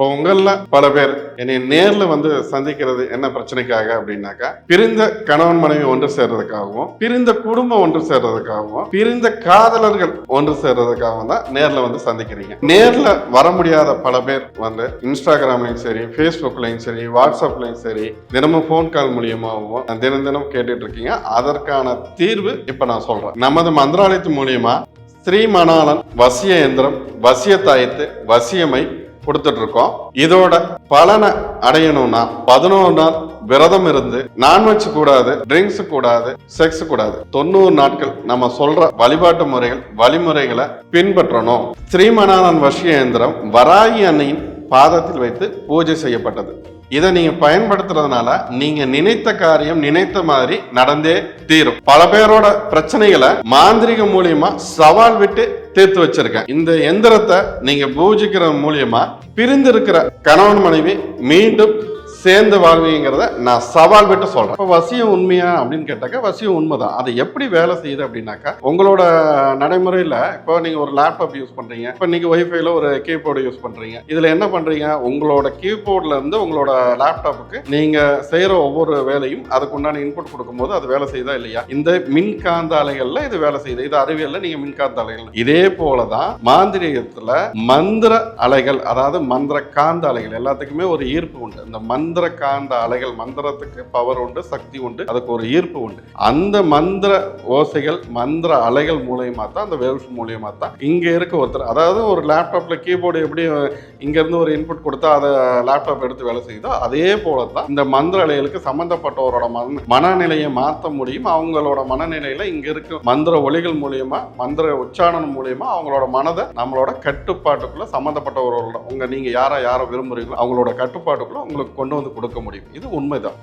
இப்போ உங்கள பல பேர் என்னை நேர்ல வந்து சந்திக்கிறது என்ன பிரச்சனைக்காக அப்படின்னாக்கா, பிரிந்த கணவன் மனைவி ஒன்று சேர்றதுக்காகவும், பிரிந்த குடும்பம் ஒன்று சேர்றதுக்காகவும், பிரிந்த காதலர்கள் ஒன்று சேர்றதுக்காகவும் தான் நேர்ல வந்து சந்திக்கிறீங்க. நேர்ல வர முடியாத பல பேர் வந்து இன்ஸ்டாகிராம்லயும் சரி, ஃபேஸ்புக்லயும் சரி, வாட்ஸ்அப்லயும் சரி, தினமும் போன் கால் மூலியமாகவும் தினம் தினம் கேட்டுட்டு இருக்கீங்க. அதற்கான தீர்வு இப்ப நான் சொல்றேன். நமது மந்திராலயத்து மூலியமா ஸ்ரீமணாலன் வசிய எந்திரம், வசிய தாயத்து, வசியமை கொடுத்துட்டு இருக்கோம். இதோட பலனை அடையணும்னா 11 நாள் விரதம் இருந்து நான்வெஜ் கூடாது, ட்ரிங்க்ஸ் கூடாது, செக்ஸ் கூடாது. 90 நாட்கள் நம்ம சொல்ற வழிபாட்டு முறைகள் வழிமுறைகளை பின்பற்றணும். ஸ்ரீமணாலன் வசிய எந்திரம் வராகி அன்னையின் பாதத்தில் வைத்து பூஜை செய்யப்பட்டது. இதை நீங்க பயன்படுத்துறதுனால நீங்க நினைத்த காரியம் நினைத்த மாதிரி நடந்தே தீரும். பல பேரோட பிரச்சனைகளை மாந்திரிகம் மூலியமா சவால் விட்டு தீர்த்து வச்சிருக்கேன். இந்த எந்திரத்தை நீங்க பூஜிக்கிற மூலியமா பிரிந்து இருக்கிற கணவன் மனைவி மீண்டும் சேர்ந்து வாழ்வீங்கிறத நான் சவால் விட்டு சொல்றேன். இப்போ வசியம் உண்மையா அப்படின்னு கேட்டாக்கா வசியம் உண்மைதான். அது எப்படி வேலை செய்யுது அப்படின்னாக்கா, உங்களோட நடைமுறையில இப்போ நீங்க ஒரு லேப்டாப் யூஸ் பண்றீங்க, இப்போ நீங்க ஒய்ஃபைல ஒரு கீபோர்டு யூஸ் பண்றீங்க. இதுல என்ன பண்றீங்க, உங்களோட கீபோர்ட்ல இருந்து உங்களோட லேப்டாப்புக்கு நீங்க செய்யற ஒவ்வொரு வேலையும் அதுக்கு உண்டான இன்புட் கொடுக்கும்போது அது வேலை செய்யுதா இல்லையா? இந்த மின்காந்த அலைகள்ல இது வேலை செய்யுது. இது அறிவியல்ல நீங்க மின்காந்த அலைகள். இதே போலதான் மாந்திரிகத்துல மந்திர அலைகள், அதாவது மந்திர காந்த அலைகள் எல்லாத்துக்குமே ஒரு ஈர்ப்பு உண்டு. இந்த மந்திர காந்த அலைகள், மந்திரத்துக்கு பவர் உண்டு, சக்தி உண்டு, அதுக்கு ஒரு ஈர்ப்பு உண்டு. அந்த மந்திர ஓசைகள், மந்திர அலைகள் மூலியமா தான், அந்த வேவ்ஸ் மூலியமா தான் இங்க இருக்க ஒருத்தர், அதாவது ஒரு லேப்டாப்ல கீபோர்டு எப்படி இங்க இருந்து ஒரு இன்புட் கொடுத்தா அதை லேப்டாப் எடுத்து வேலை செய்யுதோ அதே போலதான் இந்த மந்திர அலைகளுக்கு சம்பந்தப்பட்டவரோட மனநிலையை மாற்ற முடியும். அவங்களோட மனநிலையில இங்க இருக்க மந்திர ஒலிகள் மூலியமா, மந்திர உச்சாரணம் மூலியமா அவங்களோட மனதை நம்மளோட கட்டுப்பாட்டுக்குள்ள சம்பந்தப்பட்டவரோட நீங்க யாரை விரும்புறீங்களோ அவங்களோட கட்டுப்பாட்டுக்குள்ள உங்களுக்கு கொண்டு வந்து கொடுக்க முடியும். இது உண்மைதான்.